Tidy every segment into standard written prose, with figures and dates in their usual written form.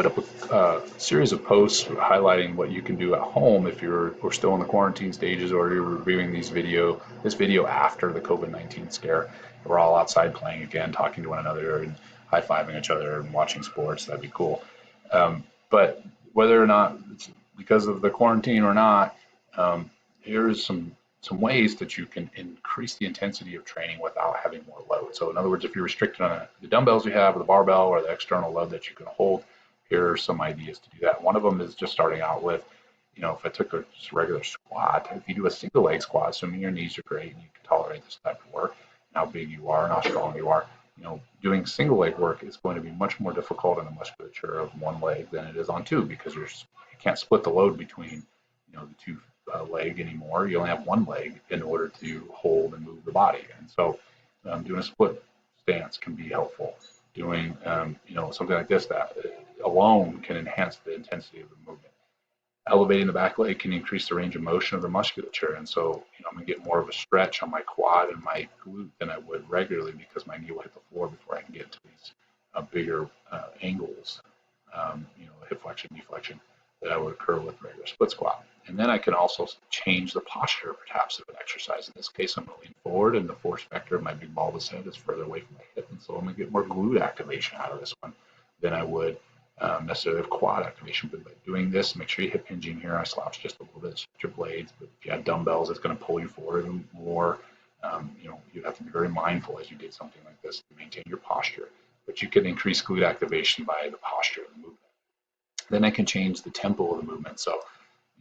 put up a series of posts highlighting what you can do at home if we're still in the quarantine stages, or you're reviewing this video after the COVID-19 scare. We're all outside playing again, talking to one another and high-fiving each other and watching sports. That'd be cool. But whether or not it's because of the quarantine or not, here's some ways that you can increase the intensity of training without having more load. So in other words, if you're restricted on the dumbbells you have, or the barbell, or the external load that you can hold, here are some ideas to do that. One of them is just starting out with, if I took a just regular squat, if you do a single leg squat, assuming your knees are great and you can tolerate this type of work, and how big you are and how strong you are, doing single leg work is going to be much more difficult on the musculature of one leg than it is on two, because you can't split the load between, the two leg anymore. You only have one leg in order to hold and move the body. And so doing a split stance can be helpful. Doing, something like this that alone can enhance the intensity of the movement. Elevating the back leg can increase the range of motion of the musculature. And so, I'm going to get more of a stretch on my quad and my glute than I would regularly, because my knee will hit the floor before I can get to these bigger angles, hip flexion, knee flexion, that would occur with regular split squat. And then I can also change the posture, perhaps, of an exercise. In this case, I'm going to lean forward, and the force vector of my big bulbous head is further away from my hip. And so I'm going to get more glute activation out of this one than I would necessarily have quad activation. But by doing this, make sure you hip hinging here. I slouch just a little bit, stretch your blades. But if you have dumbbells, it's going to pull you forward even more. You have to be very mindful as you did something like this to maintain your posture. But you can increase glute activation by the posture of the movement. Then I can change the tempo of the movement. So,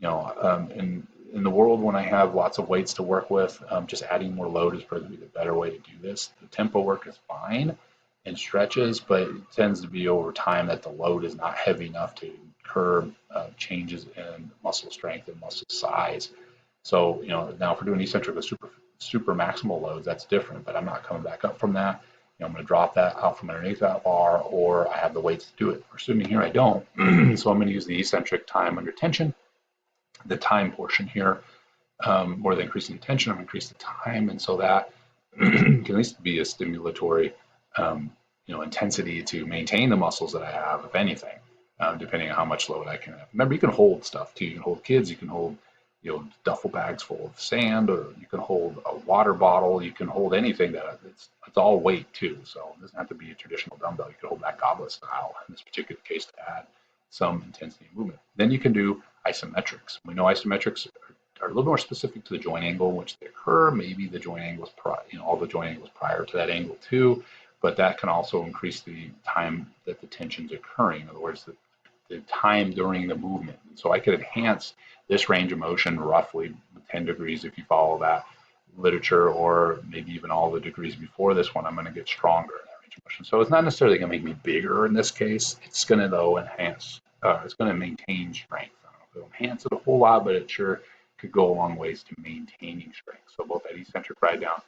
in the world when I have lots of weights to work with, just adding more load is probably the better way to do this. The tempo work is fine and stretches, but it tends to be over time that the load is not heavy enough to curb changes in muscle strength and muscle size. So, now if we're doing eccentric with super maximal loads, that's different, but I'm not coming back up from that. I'm going to drop that out from underneath that bar, or I have the weights to do it. Assuming here I don't, so I'm going to use the eccentric time under tension. The time portion here, more than increasing the tension, I'm going to increase the time, and so that can at least be a stimulatory, intensity to maintain the muscles that I have, if anything, depending on how much load I can have. Remember, you can hold stuff too. You can hold kids. You can hold duffel bags full of sand, or you can hold a water bottle. You can hold anything that it's all weight too. So it doesn't have to be a traditional dumbbell. You can hold that goblet style in this particular case to add some intensity and movement. Then you can do isometrics. We know isometrics are a little more specific to the joint angle in which they occur. Maybe the joint angle is all the joint angles prior to that angle too, but that can also increase the time that the tension's occurring. In other words, the time during the movement. And so I could enhance this range of motion roughly 10 degrees if you follow that literature, or maybe even all the degrees before this one. I'm going to get stronger in that range of motion. So it's not necessarily going to make me bigger in this case. It's going to, though, enhance. It's going to maintain strength. I don't know if it'll enhance it a whole lot, but it sure could go a long ways to maintaining strength. So both that eccentric ride down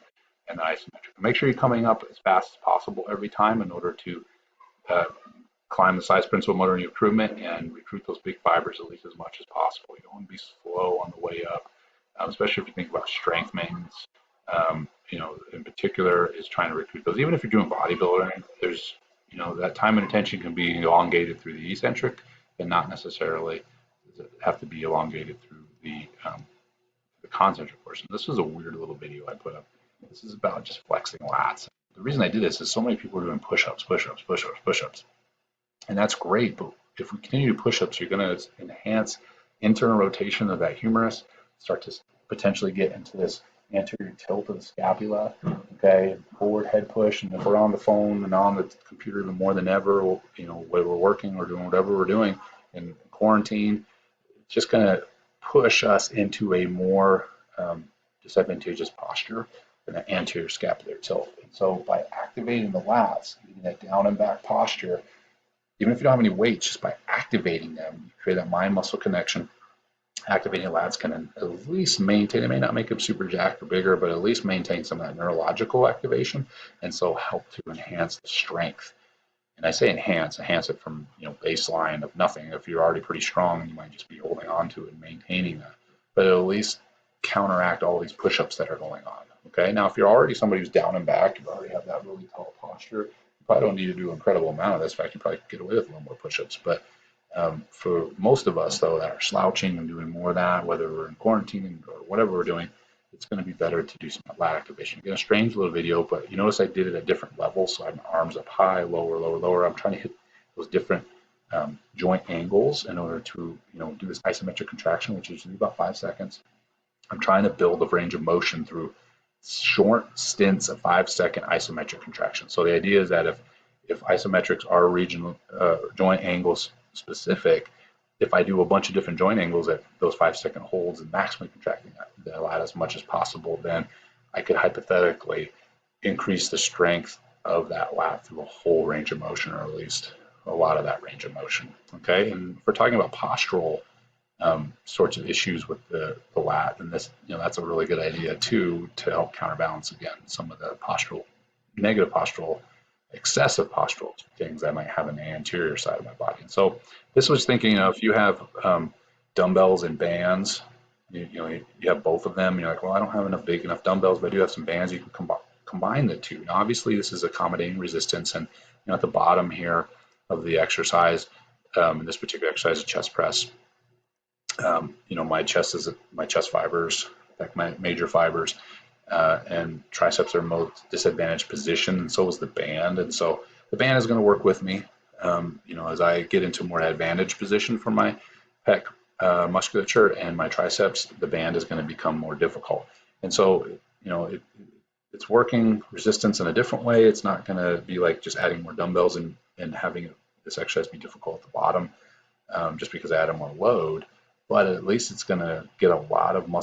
and the isometric. Make sure you're coming up as fast as possible every time in order to climb the size principal motor improvement and recruit those big fibers at least as much as possible. You don't want to be slow on the way up, especially if you think about strength maintenance. In particular, is trying to recruit those. Even if you're doing bodybuilding, there's that time and attention can be elongated through the eccentric, and not necessarily have to be elongated through the concentric portion. This is a weird little video I put up. This is about just flexing lats. The reason I did this is so many people are doing push-ups, push-ups, push-ups, push-ups. And that's great, but if we continue to push-ups, you're going to enhance internal rotation of that humerus, start to potentially get into this anterior tilt of the scapula, okay, forward head push. And if we're on the phone and on the computer even more than ever, whether we're working or doing whatever we're doing in quarantine, it's just going to push us into a more disadvantageous posture in the anterior scapular tilt. And so by activating the lats, getting that down and back posture, even if you don't have any weights, just by activating them, you create that mind-muscle connection. Activating lats can at least maintain, it may not make them super jacked or bigger, but at least maintain some of that neurological activation, and so help to enhance the strength. And I say enhance it from baseline of nothing. If you're already pretty strong, you might just be holding on to it and maintaining that. But it'll at least counteract all these push-ups that are going on. Okay, now if you're already somebody who's down and back, you already have that really tall posture, you probably don't need to do an incredible amount of this. In fact, you probably could get away with a little more push-ups. But For most of us, though, that are slouching and doing more of that, whether we're in quarantine or whatever we're doing, it's going to be better to do some lat activation. Again, a strange little video, but you notice I did it at different levels. So I have my arms up high, lower, lower, lower. I'm trying to hit those different joint angles in order to, do this isometric contraction, which is usually about 5 seconds. I'm trying to build a range of motion through short stints of 5-second isometric contraction. So the idea is that if isometrics are regional joint angles specific, if I do a bunch of different joint angles at those 5-second holds and maximally contracting the lat as much as possible, then I could hypothetically increase the strength of that lat through a whole range of motion, or at least a lot of that range of motion. Okay, and if we're talking about postural sorts of issues with the lat, and this, that's a really good idea too, to help counterbalance again some of the negative postural, excessive postural things I might have in the anterior side of my body. And so this was thinking, if you have dumbbells and bands, you have both of them. You're like, well, I don't have enough big enough dumbbells, but I do have some bands. You can combine the two. Now, obviously, this is accommodating resistance, and at the bottom here of the exercise, in this particular exercise, a chest press. My chest fibers, like my major fibers, and triceps are most disadvantaged position, and so is the band. And so the band is going to work with me, as I get into more advantaged position for my pec musculature and my triceps, the band is going to become more difficult. And so, it's working resistance in a different way. It's not going to be like just adding more dumbbells and having this exercise be difficult at the bottom, just because I added more load. But at least it's going to get a lot of more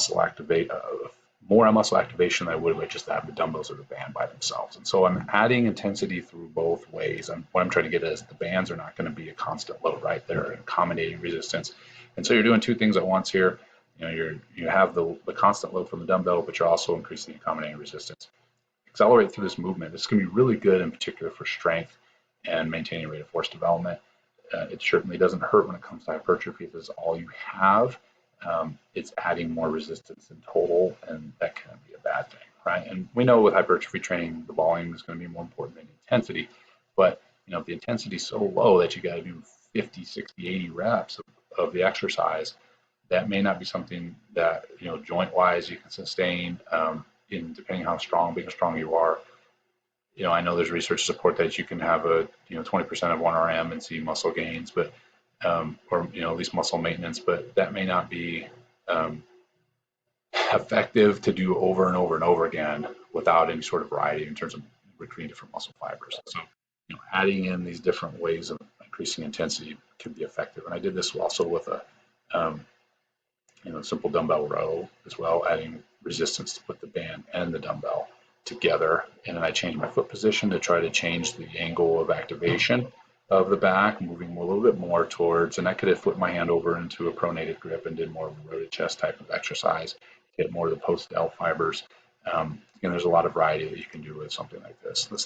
muscle activation than I would if I just have the dumbbells or the band by themselves. And so I'm adding intensity through both ways. And what I'm trying to get at is the bands are not going to be a constant load, right? They're accommodating resistance. And so you're doing two things at once here. You have the constant load from the dumbbell, but you're also increasing the accommodating resistance. Accelerate through this movement. It's going to be really good, in particular for strength and maintaining rate of force development. It certainly doesn't hurt when it comes to hypertrophy if this is all you have. It's adding more resistance in total, and that can be a bad thing, right? And we know with hypertrophy training, the volume is going to be more important than intensity. But if the intensity is so low that you got to do 50, 60, 80 reps of the exercise, that may not be something that joint-wise you can sustain. Depending how big or strong you are. I know there's research to support that you can have a 20% of 1 RM and see muscle gains, but or at least muscle maintenance, but that may not be effective to do over and over and over again without any sort of variety in terms of recruiting different muscle fibers. So adding in these different ways of increasing intensity can be effective. And I did this also with a simple dumbbell row as well, adding resistance to put the band and the dumbbell together. And then I changed my foot position to try to change the angle of activation of the back, moving a little bit more towards, and I could have flipped my hand over into a pronated grip and did more of a rotated chest type of exercise, get more of the post-L fibers. There's a lot of variety that you can do with something like this. This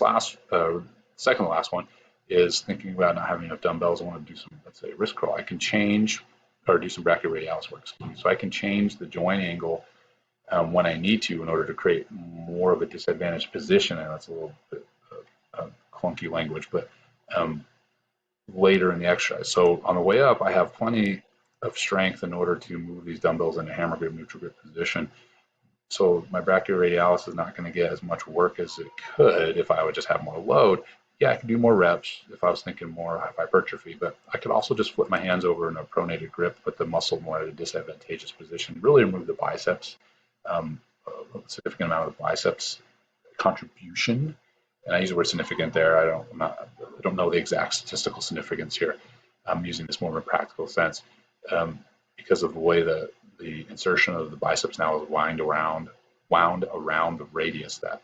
second to last one is thinking about not having enough dumbbells. I want to do some, let's say, wrist curl. I can change, or do some brachioradialis work. So I can change the joint angle when I need to in order to create more of a disadvantaged position. And that's a little bit clunky language, but later in the exercise. So on the way up, I have plenty of strength in order to move these dumbbells into hammer grip, neutral grip position. So my brachioradialis is not going to get as much work as it could if I would just have more load. Yeah, I could do more reps if I was thinking more hypertrophy, but I could also just flip my hands over in a pronated grip, put the muscle more at a disadvantageous position, really remove the biceps, a significant amount of the biceps contribution. And I use the word significant there. I don't know the exact statistical significance here. I'm using this more in a practical sense because of the way the insertion of the biceps now is wound around the radius, that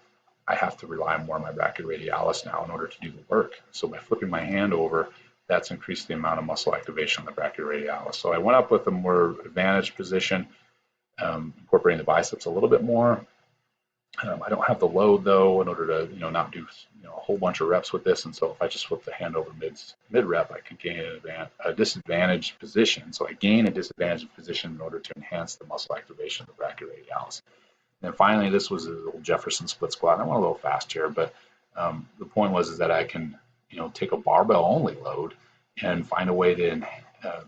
I have to rely more on my brachioradialis now in order to do the work. So by flipping my hand over, that's increased the amount of muscle activation on the brachioradialis. So I went up with a more advantaged position, incorporating the biceps a little bit more. I don't have the load though in order to not do a whole bunch of reps with this, and so if I just flip the hand over mid rep, I can gain a disadvantaged position. So I gain a disadvantaged position in order to enhance the muscle activation of the brachioradialis. And then finally, this was a little Jefferson split squat. And I went a little fast here, but the point was that I can take a barbell only load and find a way to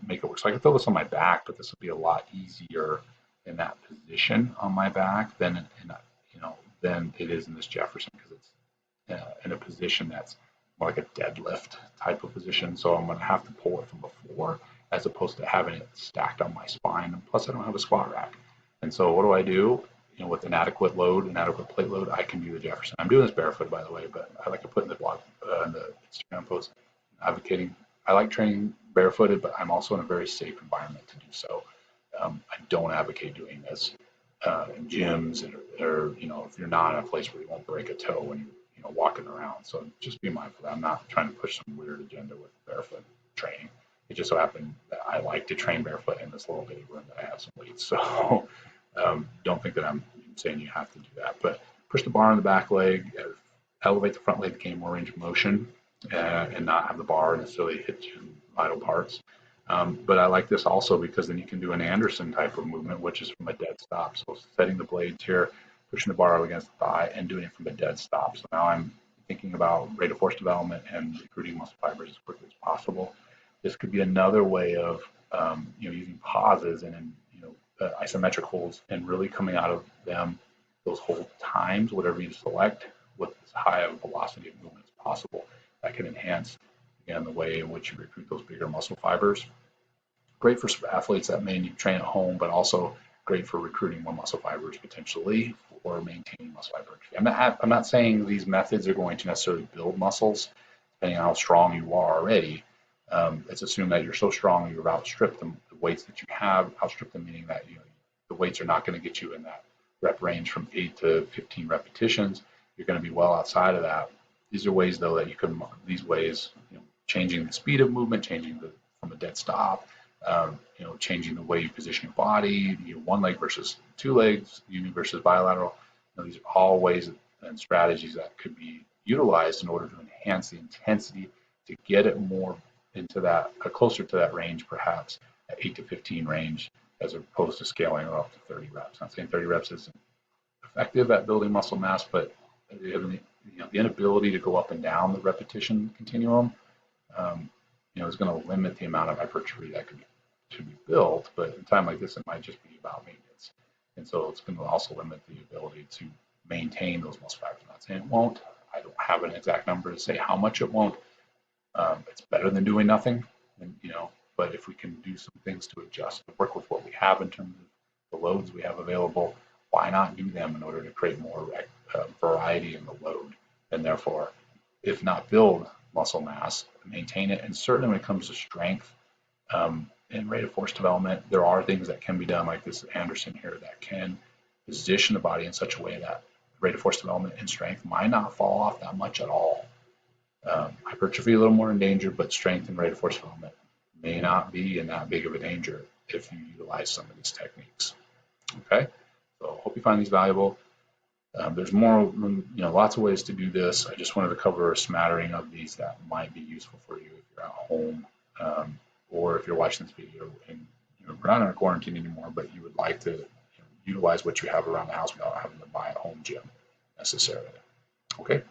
make it work. So I can throw this on my back, but this will be a lot easier in that position on my back than it is in this Jefferson, because it's in a position that's more like a deadlift type of position. So I'm going to have to pull it from the floor as opposed to having it stacked on my spine. And plus, I don't have a squat rack. And so what do I do? With an adequate load, an adequate plate load, I can do the Jefferson. I'm doing this barefoot, by the way, but I like to put in the blog, in the Instagram post, advocating. I like training barefooted, but I'm also in a very safe environment to do so. I don't advocate doing this in gyms, or if you're not in a place where you won't break a toe when you're walking around. So just be mindful that I'm not trying to push some weird agenda with barefoot training. It just so happened that I like to train barefoot in this little bitty room that I have some weights. So don't think that I'm saying you have to do that. But push the bar on the back leg, elevate the front leg to gain more range of motion, and not have the bar necessarily hit you vital parts. But I like this also because then you can do an Anderson type of movement, which is from a dead stop. So setting the blades here, pushing the bar against the thigh, and doing it from a dead stop. So now I'm thinking about rate of force development and recruiting muscle fibers as quickly as possible. This could be another way of using pauses and isometric holds, and really coming out of them, those hold times, whatever you select, with as high of a velocity of movement as possible. That can enhance, again, the way in which you recruit those bigger muscle fibers. Great for athletes that may need to train at home, but also great for recruiting more muscle fibers potentially, or maintaining muscle hypertrophy. I'm not saying these methods are going to necessarily build muscles, depending on how strong you are already. Let's assume that you're so strong you've outstripped the weights that you have, outstripped them, meaning that the weights are not going to get you in that rep range from 8 to 15 repetitions. You're going to be well outside of that. These are ways, though, that you can, changing the speed of movement, from a dead stop, changing the way you position your body, one leg versus two legs, uni versus bilateral. These are all ways and strategies that could be utilized in order to enhance the intensity, to get it more into that, closer to that range, perhaps at 8 to 15 range, as opposed to scaling up to 30 reps. I'm not saying 30 reps isn't effective at building muscle mass, but the inability to go up and down the repetition continuum, is going to limit the amount of hypertrophy that could be built. But in a time like this, it might just be about maintenance, and so it's going to also limit the ability to maintain those muscle fibers. I'm not saying it won't. I don't have an exact number to say how much it won't. It's better than doing nothing, but if we can do some things to adjust, to work with what we have in terms of the loads we have available, why not do them in order to create more variety in the load, and therefore, if not build muscle mass, maintain it. And certainly when it comes to strength and rate of force development, there are things that can be done, like this Anderson here, that can position the body in such a way that rate of force development and strength might not fall off that much at all. Hypertrophy a little more in danger, but strength and rate of force development may not be in that big of a danger if you utilize some of these techniques. Okay, so hope you find these valuable. There's more, lots of ways to do this. I just wanted to cover a smattering of these that might be useful for you if you're at home, or if you're watching this video and we're not in a quarantine anymore, but you would like to utilize what you have around the house without having to buy a home gym necessarily. Okay.